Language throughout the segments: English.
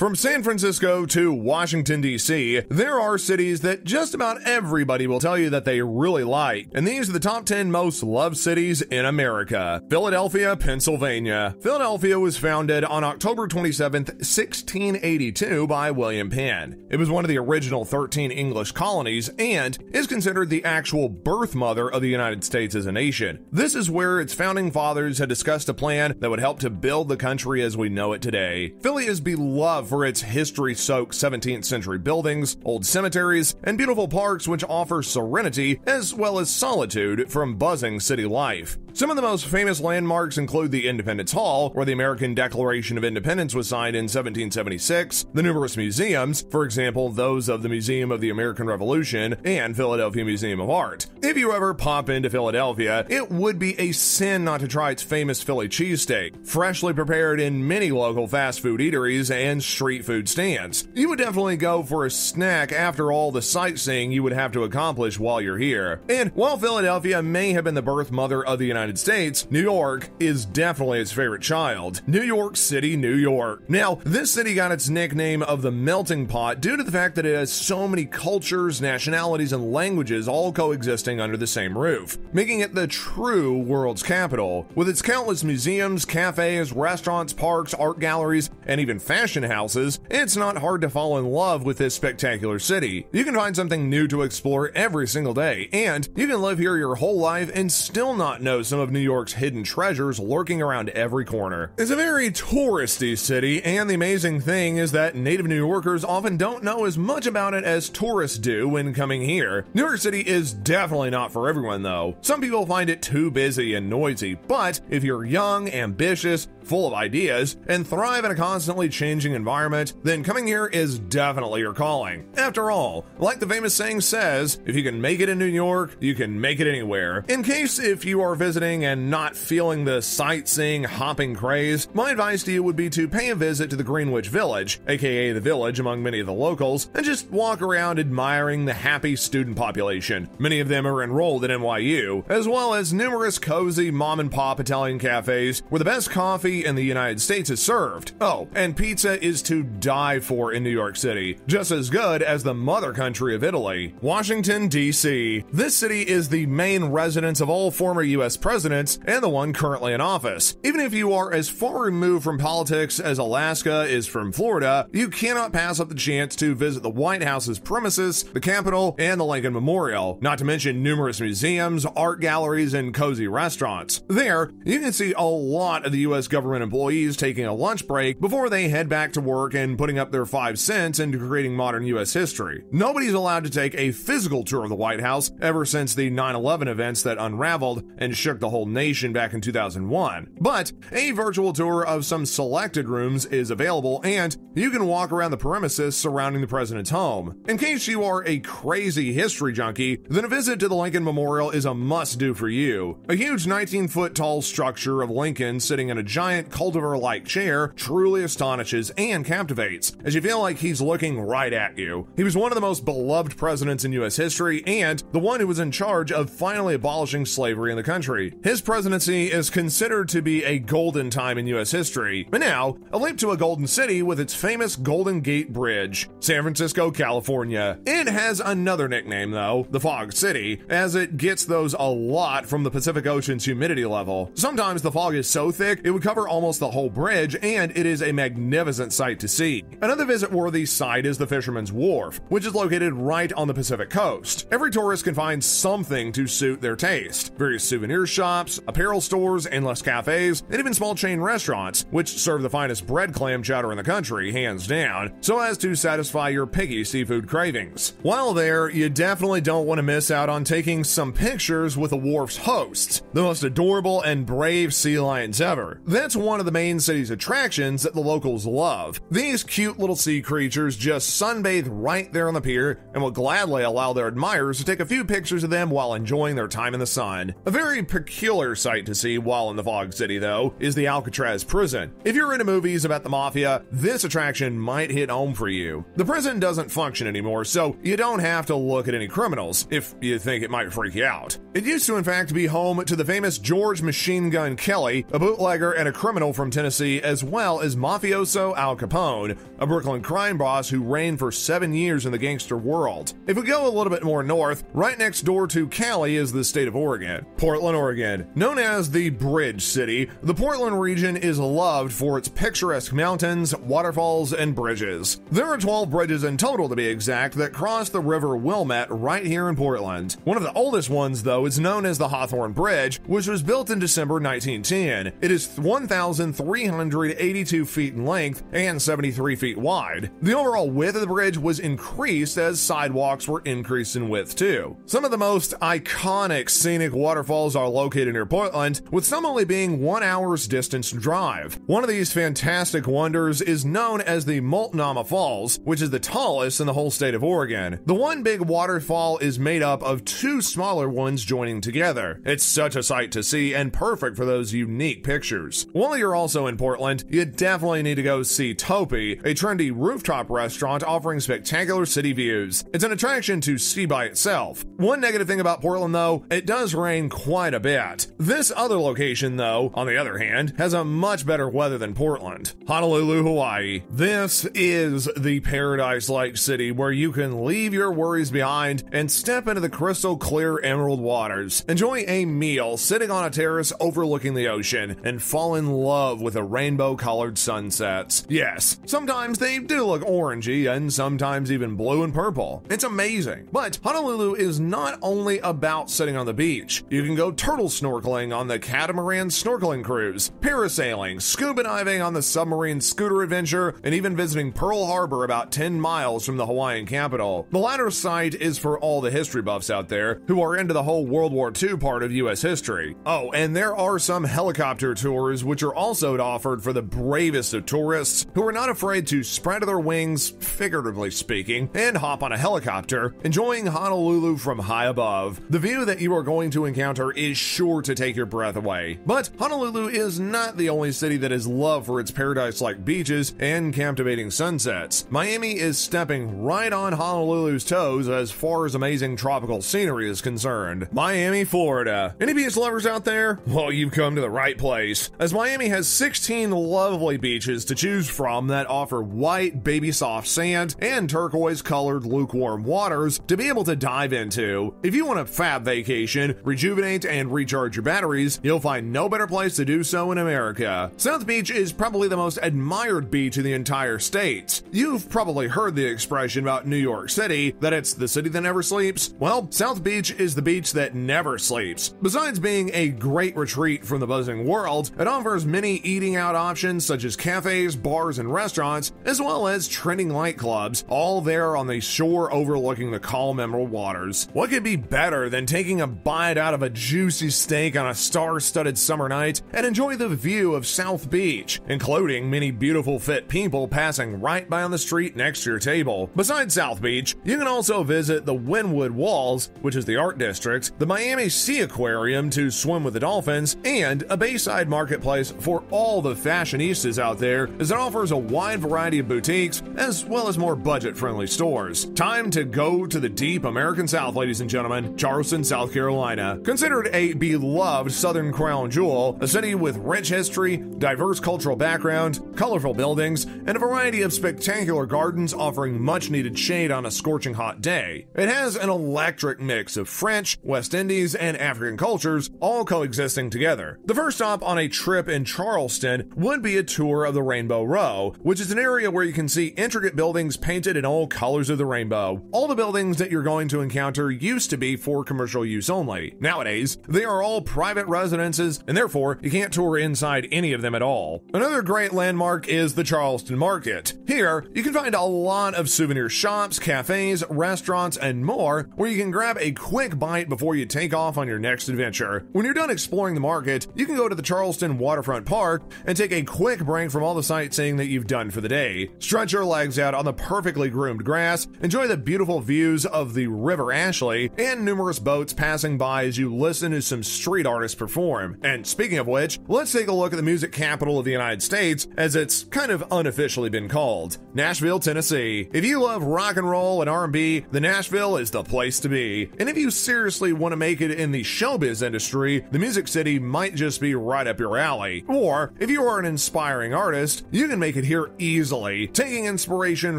From San Francisco to Washington, D.C., there are cities that just about everybody will tell you that they really like, and these are the top 10 most loved cities in America. Philadelphia, Pennsylvania. Philadelphia was founded on October 27, 1682 by William Penn. It was one of the original 13 English colonies and is considered the actual birth mother of the United States as a nation. This is where its founding fathers had discussed a plan that would help to build the country as we know it today. Philly is beloved for its history-soaked 17th century buildings, old cemeteries, and beautiful parks which offer serenity as well as solitude from buzzing city life. Some of the most famous landmarks include the Independence Hall, where the American Declaration of Independence was signed in 1776, the numerous museums, for example, those of the Museum of the American Revolution and Philadelphia Museum of Art. If you ever pop into Philadelphia, it would be a sin not to try its famous Philly cheesesteak, freshly prepared in many local fast food eateries and street food stands. You would definitely go for a snack after all the sightseeing you would have to accomplish while you're here. And while Philadelphia may have been the birth mother of the United States, New York is definitely its favorite child. New York City, New York. Now, this city got its nickname of the melting pot due to the fact that it has so many cultures, nationalities, and languages all coexisting under the same roof, making it the true world's capital. With its countless museums, cafes, restaurants, parks, art galleries, and even fashion houses, it's not hard to fall in love with this spectacular city. You can find something new to explore every single day, and you can live here your whole life and still not know some of New York's hidden treasures lurking around every corner. It's a very touristy city, and the amazing thing is that native New Yorkers often don't know as much about it as tourists do when coming here. New York City is definitely not for everyone though. Some people find it too busy and noisy, but if you're young, ambitious, full of ideas, and thrive in a constantly changing environment, then coming here is definitely your calling. After all, like the famous saying says, if you can make it in New York, you can make it anywhere. In case if you are visiting and not feeling the sightseeing, hopping craze, my advice to you would be to pay a visit to the Greenwich Village, aka the Village among many of the locals, and just walk around admiring the happy student population. Many of them are enrolled at NYU, as well as numerous cozy mom-and-pop Italian cafes where the best coffee in the United States is served. Oh, and pizza is to die for in New York City, just as good as the mother country of Italy. Washington, D.C. This city is the main residence of all former U.S. presidents and the one currently in office. Even if you are as far removed from politics as Alaska is from Florida, you cannot pass up the chance to visit the White House's premises, the Capitol, and the Lincoln Memorial, not to mention numerous museums, art galleries, and cozy restaurants. There, you can see a lot of the U.S. government employees taking a lunch break before they head back to work and putting up their 5 cents into creating modern U.S. history. Nobody's allowed to take a physical tour of the White House ever since the 9/11 events that unraveled and shook the whole nation back in 2001. But a virtual tour of some selected rooms is available, and you can walk around the premises surrounding the president's home. In case you are a crazy history junkie, then a visit to the Lincoln Memorial is a must-do for you. A huge 19-foot tall structure of Lincoln sitting in a giant cultivar-like chair truly astonishes and captivates, as you feel like he's looking right at you. He was one of the most beloved presidents in U.S. history and the one who was in charge of finally abolishing slavery in the country. His presidency is considered to be a golden time in U.S. history. And now, a leap to a golden city with its famous Golden Gate Bridge, San Francisco, California. It has another nickname though, the Fog City, as it gets those a lot from the Pacific Ocean's humidity level. Sometimes the fog is so thick it would cover almost the whole bridge, and it is a magnificent sight to see. Another visit-worthy site is the Fisherman's Wharf, which is located right on the Pacific coast. Every tourist can find something to suit their taste. Various souvenir shops, apparel stores, endless cafes, and even small chain restaurants, which serve the finest bread clam chowder in the country, hands down, so as to satisfy your picky seafood cravings. While there, you definitely don't want to miss out on taking some pictures with the wharf's hosts, the most adorable and brave sea lions ever. That's one of the main city's attractions that the locals love. These cute little sea creatures just sunbathe right there on the pier and will gladly allow their admirers to take a few pictures of them while enjoying their time in the sun. A very peculiar sight to see while in the Fog City, though, is the Alcatraz prison. If you're into movies about the mafia, this attraction might hit home for you. The prison doesn't function anymore, so you don't have to look at any criminals if you think it might freak you out. It used to, in fact, be home to the famous George Machine Gun Kelly, a bootlegger and a criminal from Tennessee, as well as mafioso Al Capone, a Brooklyn crime boss who reigned for 7 years in the gangster world. If we go a little bit more north, right next door to Cali is the state of Oregon. Portland, Oregon. Known as the Bridge City, the Portland region is loved for its picturesque mountains, waterfalls, and bridges. There are 12 bridges in total, to be exact, that cross the river Wilmette right here in Portland. One of the oldest ones, though, is known as the Hawthorne Bridge, which was built in December 1910. It is 1,382 feet in length and 73 feet wide. The overall width of the bridge was increased as sidewalks were increased in width too. Some of the most iconic scenic waterfalls are located near Portland, with some only being 1 hour's distance drive. One of these fantastic wonders is known as the Multnomah Falls, which is the tallest in the whole state of Oregon. The one big waterfall is made up of 2 smaller ones joining together. It's such a sight to see and perfect for those unique pictures. While you're also in Portland, you definitely need to go see Topi, a trendy rooftop restaurant offering spectacular city views. It's an attraction to see by itself. One negative thing about Portland, though, it does rain quite a bit. This other location, though, on the other hand, has a much better weather than Portland. Honolulu, Hawaii. This is the paradise-like city where you can leave your worries behind and step into the crystal clear emerald waters. Enjoy a meal sitting on a terrace overlooking the ocean and fall in love with the rainbow-colored sunsets. Yes, sometimes they do look orangey and sometimes even blue and purple. It's amazing. But Honolulu is not only about sitting on the beach. You can go turtle snorkeling on the catamaran snorkeling cruise, parasailing, scuba diving on the submarine scooter adventure, and even visiting Pearl Harbor about 10 miles from the Hawaiian capital. The latter site is for all the history buffs out there who are into the whole World War II part of U.S. history. Oh, and there are some helicopter tours which are also offered for the bravest of tourists who are not afraid to spread their wings, figuratively speaking, and hop on a helicopter, enjoying Honolulu from high above. The view that you are going to encounter is sure to take your breath away. But Honolulu is not the only city that is loved for its paradise-like beaches and captivating sunsets. Miami is stepping right on Honolulu's toes as far as amazing tropical scenery is concerned. Miami, Florida. Any beach lovers out there? Well, you've come to the right place, as Miami has 16 lovely beaches to choose from that offer white, baby soft sand and turquoise-colored lukewarm waters to be able to dive into. If you want a fab vacation, rejuvenate, and recharge your batteries, you'll find no better place to do so in America. South Beach is probably the most admired beach in the entire state. You've probably heard the expression about New York City, that it's the city that never sleeps. Well, South Beach is the beach that never sleeps. Besides being a great retreat from the buzzing world, it offers many eating out options such as cafes, bars, and restaurants, as well as trending nightclubs, all there on the shore overlooking the calm emerald waters. What could be better than taking a bite out of a juicy steak on a star-studded summer night and enjoy the view of South Beach, including many beautiful fit people passing right by on the street next to your table. Besides South Beach, you can also visit the Wynwood Walls, which is the art district, the Miami Sea Aquarium to swim with the dolphins, and a Bayside marketplace for all the fashionistas out there, as it offers a wide variety of boutiques as well as more budget-friendly stores. Time to go to the deep American South, ladies and gentlemen. Charleston, South Carolina. Considered a beloved Southern crown jewel, a city with rich history, diverse cultural background, colorful buildings, and a variety of spectacular gardens offering much-needed shade on a scorching hot day. It has an electric mix of French, West Indies, and African cultures all coexisting together. The first stop on a trip in Charleston would be a tour of the Rainbow Row, which is an area where you can see intricate buildings painted in all colors of the rainbow. All the buildings that you're going to encounter used to be for commercial use only. Nowadays, they are all private residences, and therefore you can't tour inside any of them at all. Another great landmark is the Charleston Market. Here, you can find a lot of souvenir shops, cafes, restaurants, and more, where you can grab a quick bite before you take off on your next adventure. When you're done exploring the market, you can go to the Charleston Waterfront Park and take a quick break from all the sightseeing that you've done for the day. Stretch your legs out on the perfectly groomed grass, enjoy the beautiful views of the River Ashley, and numerous boats passing by as you listen to some street artists perform. And speaking of which, let's take a look at the music capital of the United States, as it's kind of unofficially been called, Nashville, Tennessee. If you love rock and roll and R&B, then Nashville is the place to be. And if you seriously want to make it in the showbiz industry, the Music City might just be right up your alley. easily. Or, if you are an inspiring artist, you can make it here easily, taking inspiration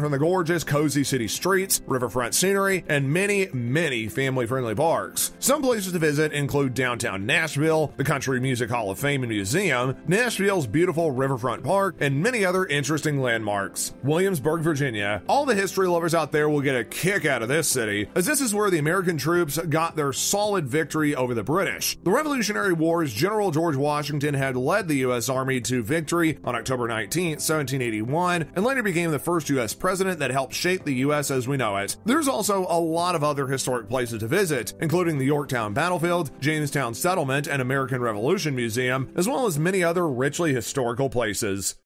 from the gorgeous, cozy city streets, riverfront scenery, and many family-friendly parks. Some places to visit include downtown Nashville, the Country Music Hall of Fame and Museum, Nashville's beautiful riverfront park, and many other interesting landmarks. Williamsburg, Virginia. All the history lovers out there will get a kick out of this city, as this is where the American troops got their solid victory over the British. The Revolutionary Wars, General George Washington had led the U.S. Army to victory on October 19, 1781, and later became the first U.S. president that helped shape the U.S. as we know it. There's also a lot of other historic places to visit, including the Yorktown Battlefield, Jamestown Settlement, and American Revolution Museum, as well as many other richly historical places.